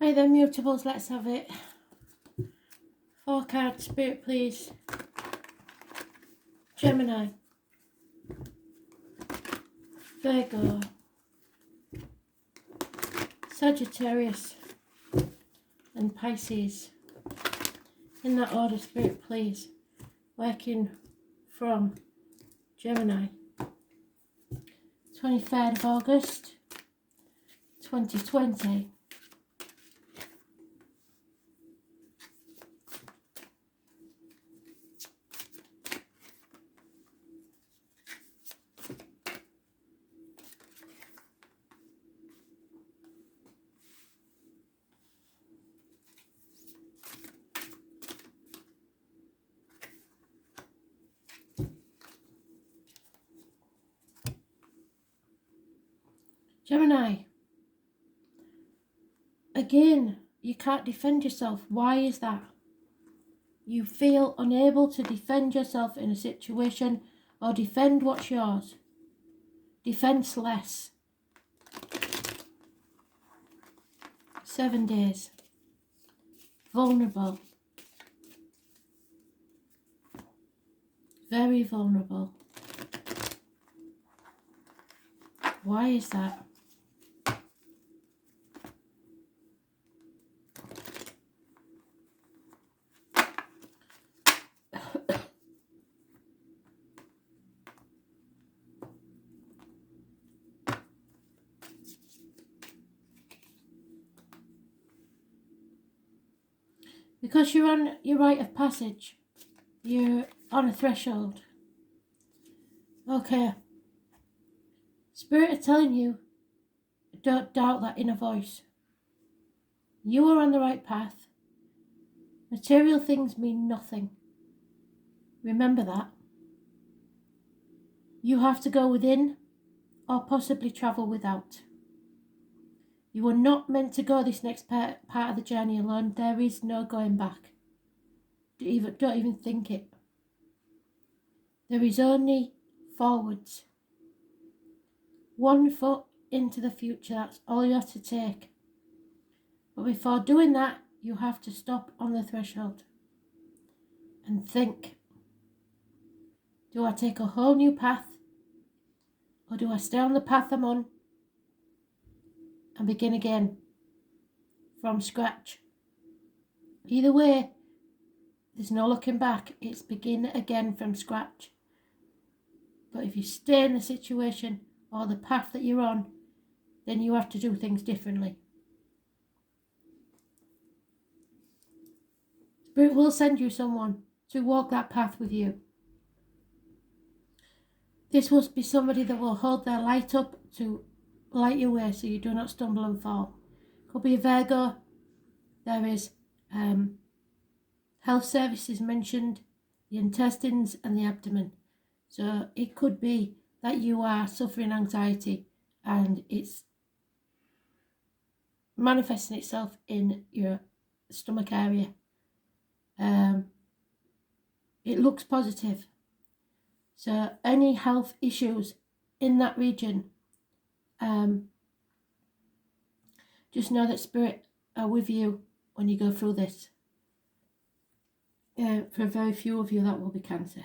Right then, mutables, let's have it. 4 cards, Spirit, please. Gemini, Virgo, Sagittarius, and Pisces. In that order, Spirit, please. Working from Gemini, 23rd of August, 2020. Gemini, again, you can't defend yourself. Why is that? You feel unable to defend yourself in a situation or defend what's yours. Defenseless. 7 days. Vulnerable. Very vulnerable. Why is that? Because you're on your rite of passage. You're on a threshold. Okay. Spirit are telling you, don't doubt that inner voice. You are on the right path. Material things mean nothing. Remember that. You have to go within or possibly travel without. You are not meant to go this next part of the journey alone. There is no going back. Don't even think it. There is only forwards. 1 foot into the future, that's all you have to take. But before doing that, you have to stop on the threshold and think. Do I take a whole new path? Or do I stay on the path I'm on and begin again from scratch? Either way, there's no looking back. It's begin again from scratch. But if you stay in the situation or the path that you're on, then you have to do things differently. Spirit will send you someone to walk that path with you. This will be somebody that will hold their light up to light your way so you do not stumble and fall. Could be a Virgo. There is health services mentioned, the intestines and the abdomen. So it could be that you are suffering anxiety and it's manifesting itself in your stomach area. It looks positive. So any health issues in that region, just know that Spirit are with you when you go through this. For very few of you that will be cancer.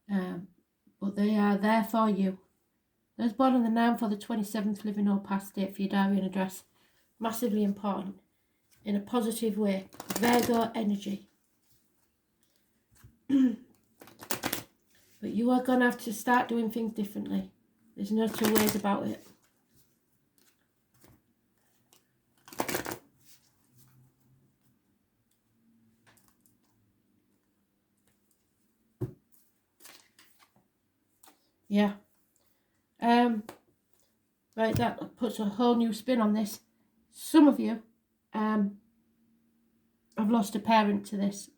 But they are there for you. Those born on the 9th or the 27th living or past date for your diary and address. Massively important. In a positive way. Virgo energy. But you are going to have to start doing things differently. There's no two ways about it. Yeah. Right, that puts a whole new spin on this. Some of you have lost a parent to this.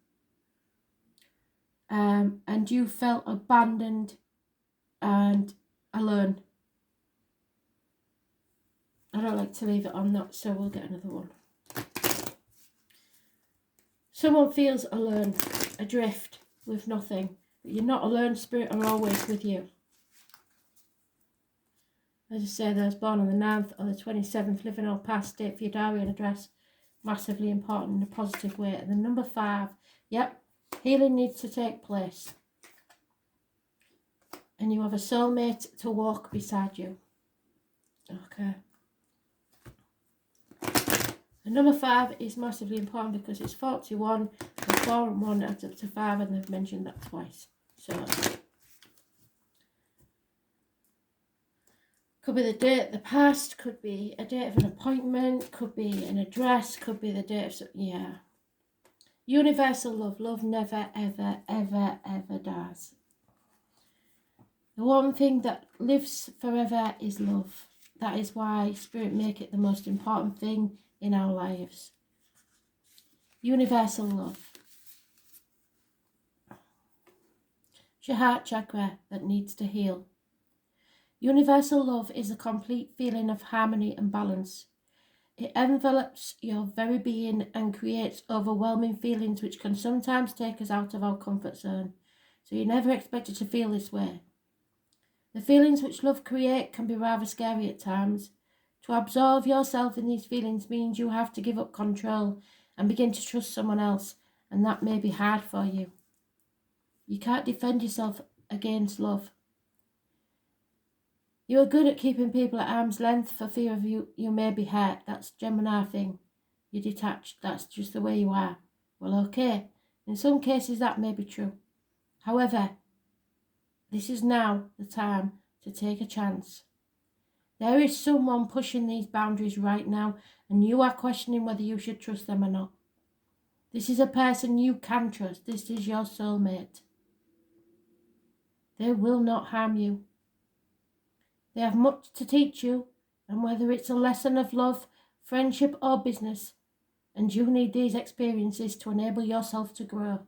And you felt abandoned and alone. I don't like to leave it on that, so we'll get another one. Someone feels alone, adrift, with nothing. But you're not alone. Spirit are always with you. As I say, those born on the 9th or the 27th, living or past, date for your diary and address, massively important in a positive way. And the number 5, yep, healing needs to take place. And you have a soulmate to walk beside you. Okay. The number 5 is massively important because it's 41, and 4 and 1 adds up to 5, and they've mentioned that twice. So, could be the date of the past, could be a date of an appointment, could be an address, could be the date of, yeah. Universal love. Love never, ever, ever, ever dies. The one thing that lives forever is love. That is why Spirit make it the most important thing in our lives. Universal love. It's your heart chakra that needs to heal. Universal love is a complete feeling of harmony and balance. It envelops your very being and creates overwhelming feelings which can sometimes take us out of our comfort zone. So you're never expected to feel this way. The feelings which love creates can be rather scary at times. To absorb yourself in these feelings means you have to give up control and begin to trust someone else, and that may be hard for you. You can't defend yourself against love. You are good at keeping people at arm's length for fear of you may be hurt. That's Gemini thing. You're detached. That's just the way you are. Well, okay. In some cases that may be true. However, this is now the time to take a chance. There is someone pushing these boundaries right now, and you are questioning whether you should trust them or not. This is a person you can trust. This is your soulmate. They will not harm you. They have much to teach you, and whether it's a lesson of love, friendship or business, and you need these experiences to enable yourself to grow.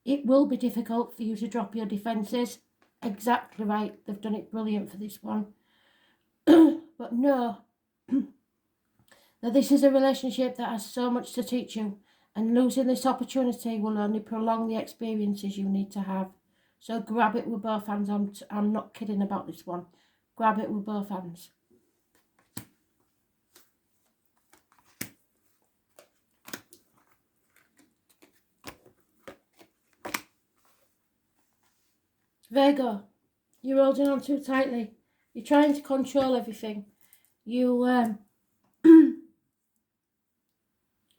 It will be difficult for you to drop your defences. Exactly right. They've done it brilliant for this one. But know that this is a relationship that has so much to teach you, and losing this opportunity will only prolong the experiences you need to have. So grab it with both hands. I'm not kidding about this one. Grab it with both hands. Virgo, you're holding on too tightly. You're trying to control everything. You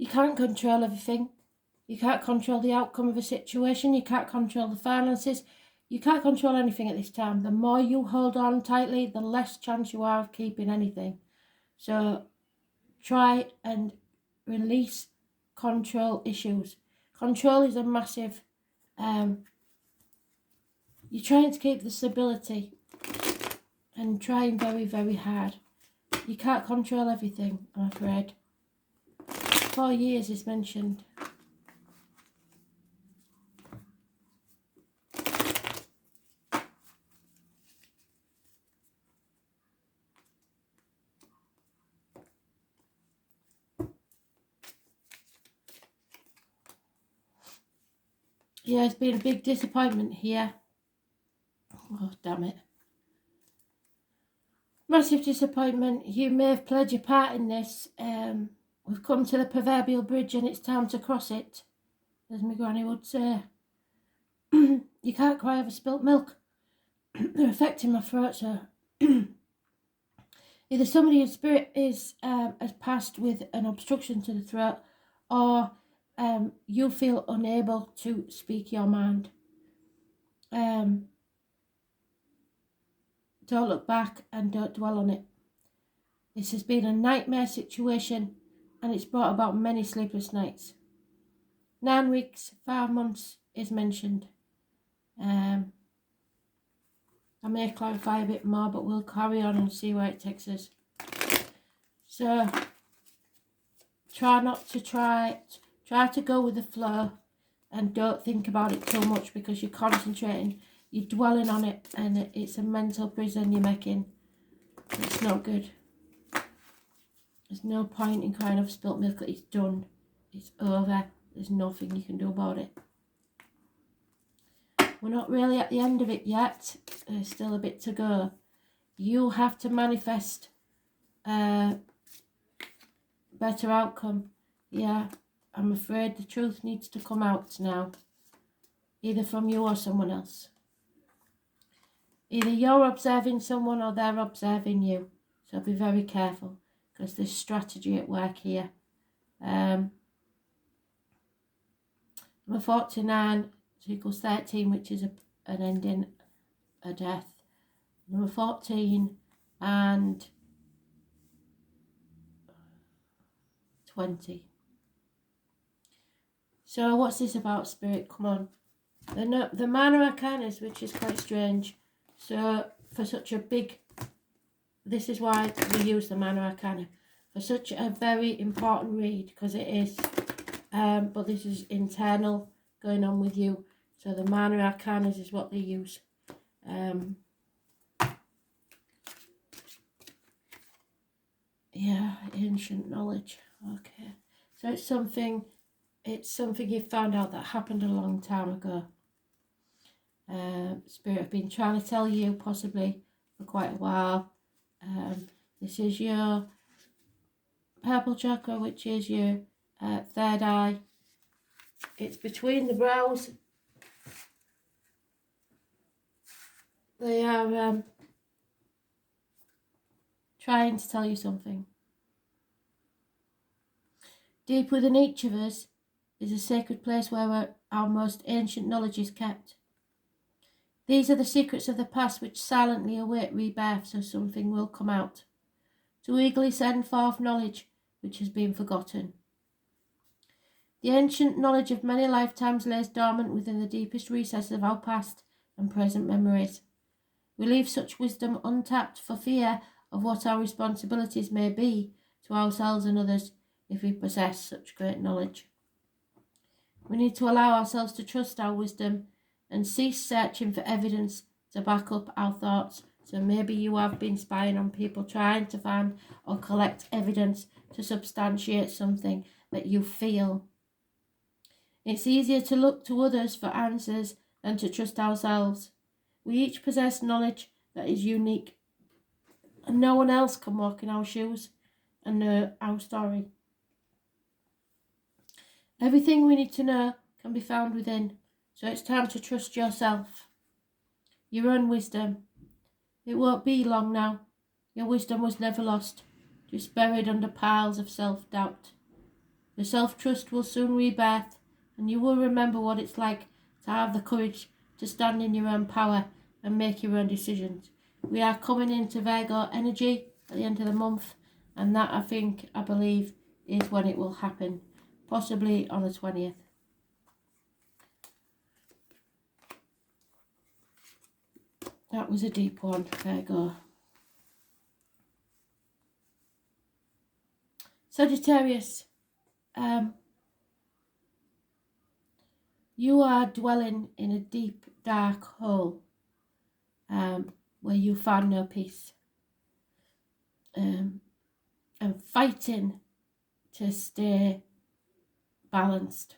can't control everything. You can't control the outcome of a situation. You can't control the finances. You can't control anything at this time. The more you hold on tightly, the less chance you are of keeping anything. So try and release control issues. Control is a massive... you're trying to keep the stability and trying very, very hard. You can't control everything, I'm afraid. 4 years is mentioned. Yeah, it's been a big disappointment here. Oh, damn it. Massive disappointment. You may have played your part in this. We've come to the proverbial bridge and it's time to cross it, as my granny would say. You can't cry over spilt milk. They're affecting my throat, so... Either somebody in spirit has passed with an obstruction to the throat, or you feel unable to speak your mind. Don't look back and don't dwell on it. This has been a nightmare situation, and it's brought about many sleepless nights. 9 weeks, 5 months is mentioned. I may clarify a bit more, but we'll carry on and see where it takes us. So try to go with the flow, and don't think about it too much, because you're concentrating, you're dwelling on it, and it's a mental prison you're making. It's not good. There's no point in crying over spilt milk. It's done. It's over. There's nothing you can do about it. We're not really at the end of it yet. There's still a bit to go. You have to manifest a better outcome. Yeah, I'm afraid the truth needs to come out now, either from you or someone else. Either you're observing someone or they're observing you. So be very careful, because there's strategy at work here. Number 49 equals 13, which is an ending, a death. Number 14 and 20. So what's this about, Spirit? Come on. The Minor Arcanas, which is quite strange. So for such a big, this is why we use the Minor Arcana. For such a very important read, because it is, but this is internal going on with you. So the Minor Arcanas is what they use. Yeah, ancient knowledge. Okay. So it's something you found out that happened a long time ago. Spirit have been trying to tell you, possibly for quite a while. This is your purple chakra, which is your third eye. It's between the brows. They are trying to tell you something. Deep within each of us is a sacred place where our most ancient knowledge is kept. These are the secrets of the past which silently await rebirth, so something will come out, to eagerly send forth knowledge which has been forgotten. The ancient knowledge of many lifetimes lays dormant within the deepest recesses of our past and present memories. We leave such wisdom untapped for fear of what our responsibilities may be to ourselves and others if we possess such great knowledge. We need to allow ourselves to trust our wisdom and cease searching for evidence to back up our thoughts. So maybe you have been spying on people, trying to find or collect evidence to substantiate something that you feel. It's easier to look to others for answers than to trust ourselves. We each possess knowledge that is unique, and no one else can walk in our shoes and know our story. Everything we need to know can be found within, so it's time to trust yourself, your own wisdom. It won't be long now. Your wisdom was never lost, just buried under piles of self-doubt. Your self-trust will soon rebirth, and you will remember what it's like to have the courage to stand in your own power and make your own decisions. We are coming into Virgo energy at the end of the month, and that I believe is when it will happen, possibly on the 20th. That was a deep one, Virgo. Sagittarius, you are dwelling in a deep, dark hole where you find no peace, and fighting to stay balanced.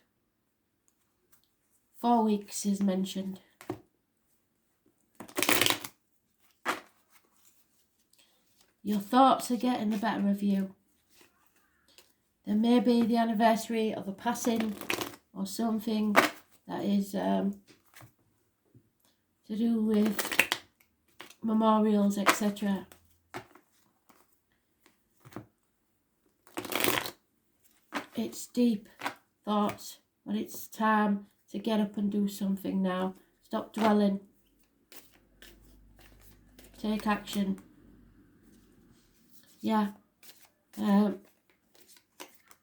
4 weeks is mentioned. Your thoughts are getting the better of you. There may be the anniversary of a passing or something that is to do with memorials, etc. It's deep thoughts, but it's time to get up and do something now. Stop dwelling. Take action. Yeah.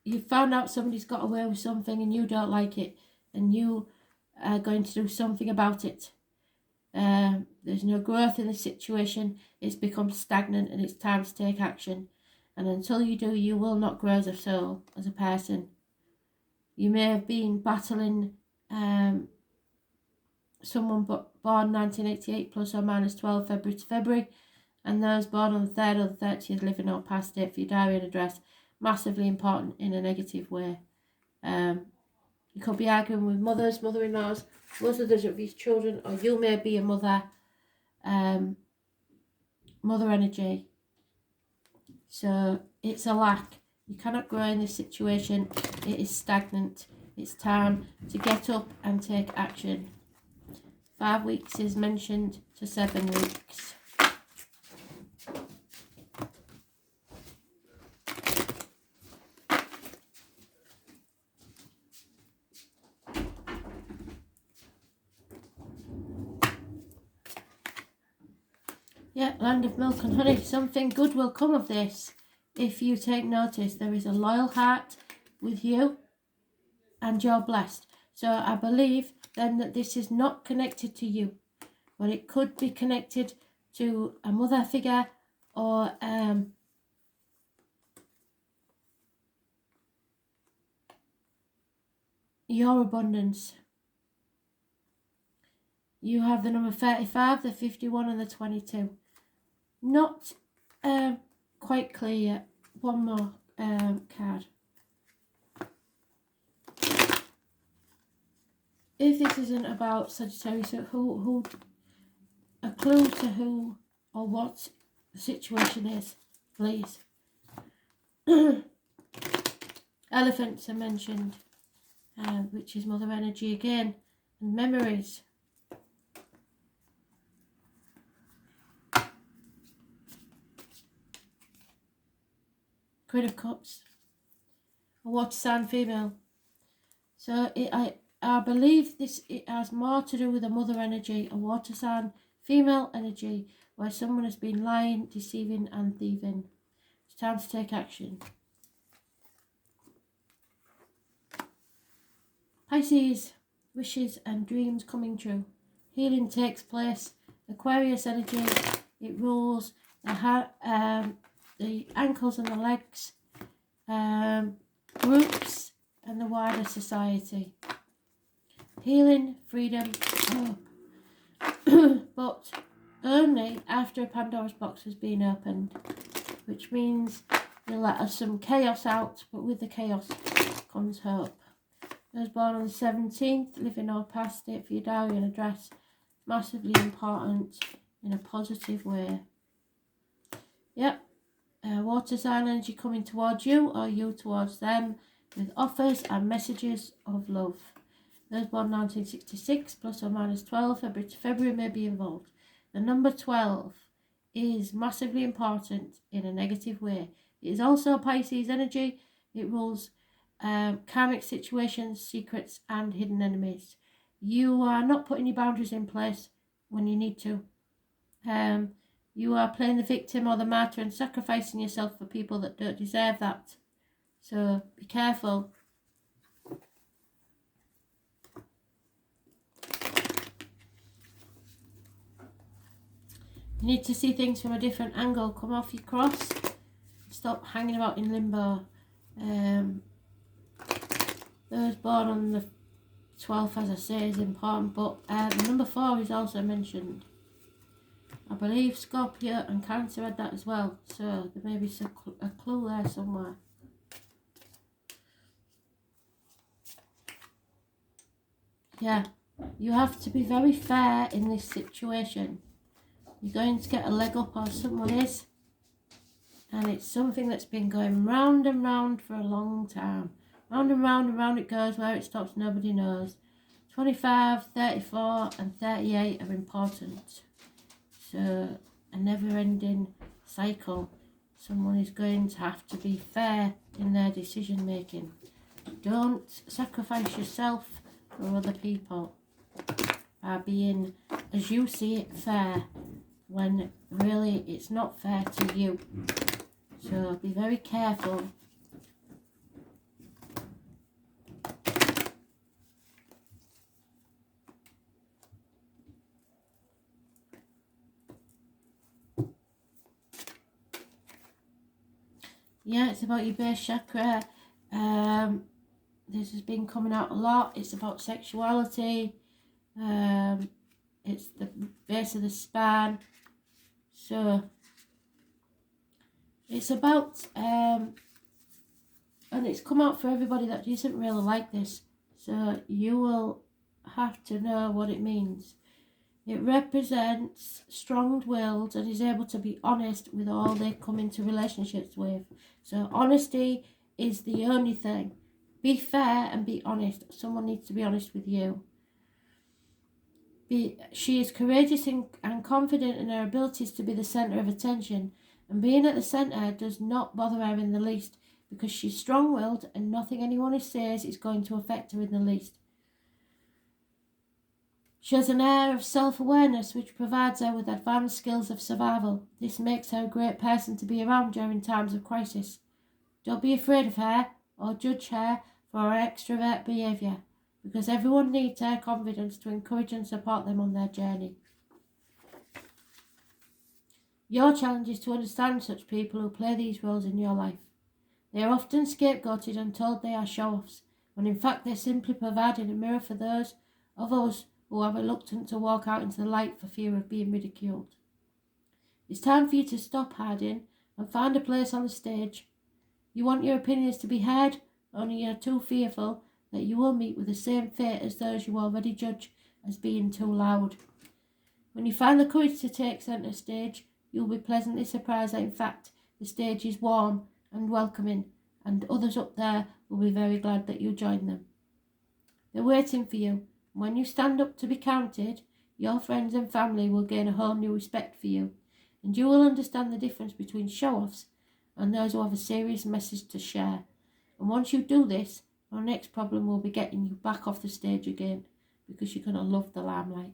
You found out somebody's got away with something and you don't like it, and you are going to do something about it. There's no growth in the situation. It's become stagnant, and it's time to take action. And until you do, you will not grow as a soul, as a person. You may have been battling someone born 1988 plus or minus 12 February to February, and those born on the 3rd or the 30th living or past date for your diary and address. Massively important in a negative way. You could be arguing with mothers, mother-in-laws, mothers of these children, or you may be a mother. mother energy. So it's a lack. You cannot grow in this situation. It is stagnant. It's time to get up and take action. 5 weeks is mentioned to 7 weeks. Yeah, land of milk and honey. Something good will come of this. If you take notice, there is a loyal heart with you and you're blessed. So I believe then that this is not connected to you, but it could be connected to a mother figure or your abundance. You have the number 35, the 51 and the 22. Not quite clear yet. One more card. If this isn't about Sagittarius, who a clue to who or what the situation is, please. Elephants are mentioned, which is mother energy again, and memories. Queen of Cups, a water sign female. So I believe it has more to do with a mother energy, a water sign female energy, where someone has been lying, deceiving and thieving. It's time to take action. Pisces, wishes and dreams coming true. Healing takes place. Aquarius energy, it rules the ankles and the legs, groups and the wider society. Healing, freedom, hope. But only after a Pandora's box has been opened, which means you'll let us some chaos out, but with the chaos comes hope. Those born on the 17th, living or past it for your diary and address. Massively important in a positive way. Yep. Water sign energy coming towards you or you towards them with offers and messages of love. Those born 1966 plus or minus 12, February to February may be involved. The number 12 is massively important in a negative way. It is also Pisces energy. It rules karmic situations, secrets and hidden enemies. You are not putting your boundaries in place when you need to. You are playing the victim or the martyr and sacrificing yourself for people that don't deserve that. So be careful. You need to see things from a different angle. Come off your cross. Stop hanging about in limbo. Those born on the 12th, as I say, is important, but the number 4 is also mentioned. I believe Scorpio and Cancer had that as well, so there may be a clue there somewhere. Yeah, you have to be very fair in this situation. You're going to get a leg up, or someone is, and it's something that's been going round and round for a long time. Round and round and round it goes. Where it stops, nobody knows. 25, 34 and 38 are important. So a never-ending cycle. Someone is going to have to be fair in their decision making. Don't sacrifice yourself for other people by being, as you see it, fair, when really it's not fair to you. So be very careful. Yeah, it's about your base chakra. This has been coming out a lot. It's about sexuality. It's the base of the spine. So it's about and it's come out for everybody that isn't really like this. So you will have to know what it means. It represents strong-willed and is able to be honest with all they come into relationships with. So honesty is the only thing. Be fair and be honest. Someone needs to be honest with you. She is courageous and confident in her abilities to be the centre of attention, and being at the centre does not bother her in the least, because she's strong-willed and nothing anyone says is going to affect her in the least. She has an air of self-awareness which provides her with advanced skills of survival. This makes her a great person to be around during times of crisis. Don't be afraid of her or judge her for her extrovert behaviour, because everyone needs her confidence to encourage and support them on their journey. Your challenge is to understand such people who play these roles in your life. They are often scapegoated and told they are show-offs, when in fact they're simply providing a mirror for those of us who are reluctant to walk out into the light for fear of being ridiculed. It's time for you to stop hiding and find a place on the stage. You want your opinions to be heard, only you're too fearful that you will meet with the same fate as those you already judge as being too loud. When you find the courage to take centre stage, you'll be pleasantly surprised that in fact the stage is warm and welcoming, and others up there will be very glad that you joined them. They're waiting for you. When you stand up to be counted, your friends and family will gain a whole new respect for you, and you will understand the difference between show-offs and those who have a serious message to share. And once you do this, our next problem will be getting you back off the stage again, because you're going to love the limelight.